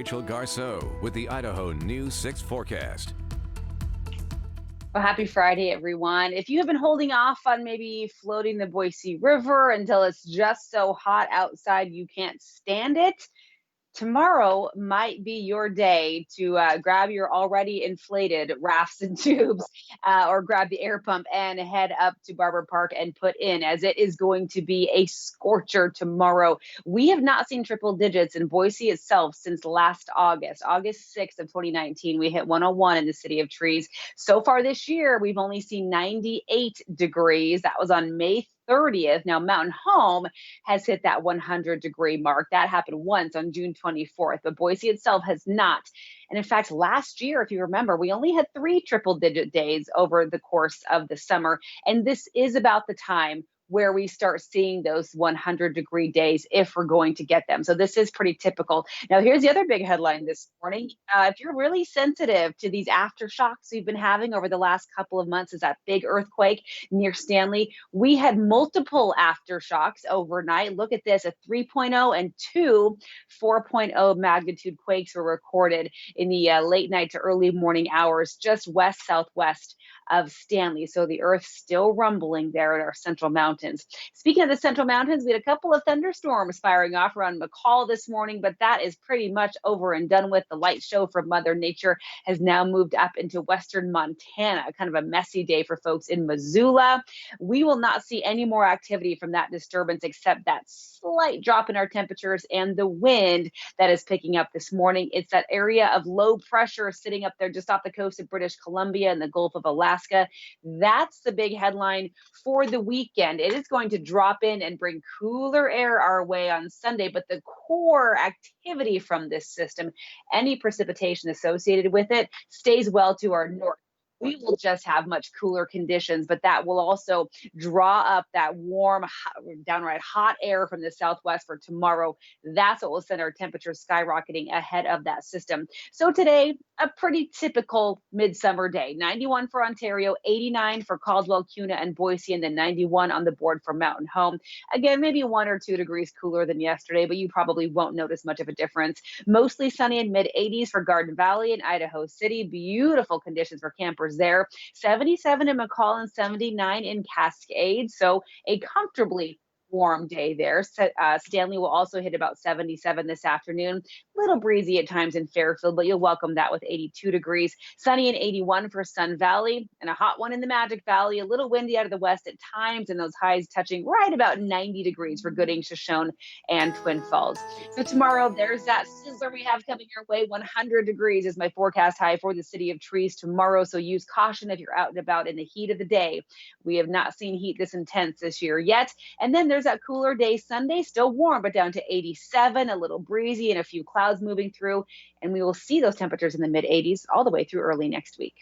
Rachel Garceau with the Idaho News 6 forecast. Well, happy Friday, everyone. If you have been holding off on maybe floating the Boise River until it's just so hot outside you can't stand it, tomorrow might be your day to grab your already inflated rafts and tubes or grab the air pump and head up to Barber Park and put in, as it is going to be a scorcher tomorrow. We have not seen triple digits in Boise itself since last August, August 6th of 2019. We hit 101 in the City of Trees. So far this year, we've only seen 98 degrees. That was on May 30th. Now, Mountain Home has hit that 100-degree mark. That happened once on June 24th, but Boise itself has not. And in fact, last year, if you remember, we only had 3 triple-digit days over the course of the summer. And this is about the time where we start seeing those 100-degree days if we're going to get them. So this is pretty typical. Now, here's the other big headline this morning. If you're really sensitive to these aftershocks we've been having over the last couple of months, is that big earthquake near Stanley. We had multiple aftershocks overnight. Look at this, a 3.0 and two 4.0 magnitude quakes were recorded in the late night to early morning hours, just west southwest of Stanley. So the earth still rumbling there in our central mountains. Speaking of the central mountains, we had a couple of thunderstorms firing off around McCall this morning, but that is pretty much over and done with. The light show from Mother Nature has now moved up into western Montana. Kind of a messy day for folks in Missoula. We will not see any more activity from that disturbance except that slight drop in our temperatures and the wind that is picking up this morning. It's that area of low pressure sitting up there just off the coast of British Columbia and the Gulf of Alaska. That's the big headline for the weekend. It is going to drop in and bring cooler air our way on Sunday, but the core activity from this system, any precipitation associated with it, stays well to our north. We will just have much cooler conditions, but that will also draw up that warm, downright hot air from the southwest for tomorrow. That's what will send our temperatures skyrocketing ahead of that system. So today, a pretty typical midsummer day. 91 for Ontario, 89 for Caldwell, Kuna, and Boise, and then 91 on the board for Mountain Home. Again, maybe 1 or 2 degrees cooler than yesterday, but you probably won't notice much of a difference. Mostly sunny and mid 80s for Garden Valley and Idaho City. Beautiful conditions for campers there. 77 in McCall and 79 in Cascade. So a comfortably warm day there. Stanley will also hit about 77 this afternoon. Little breezy at times in Fairfield, but you'll welcome that with 82 degrees. Sunny and 81 for Sun Valley, and a hot one in the Magic Valley. A little windy out of the west at times, and those highs touching right about 90 degrees for Gooding, Shoshone, and Twin Falls. So tomorrow, there's that sizzler we have coming your way. 100 degrees is my forecast high for the City of Trees tomorrow. So use caution if you're out and about in the heat of the day. We have not seen heat this intense this year yet. And then there's that cooler day Sunday, still warm, but down to 87, a little breezy, and a few clouds moving through. And we will see those temperatures in the mid 80s all the way through early next week.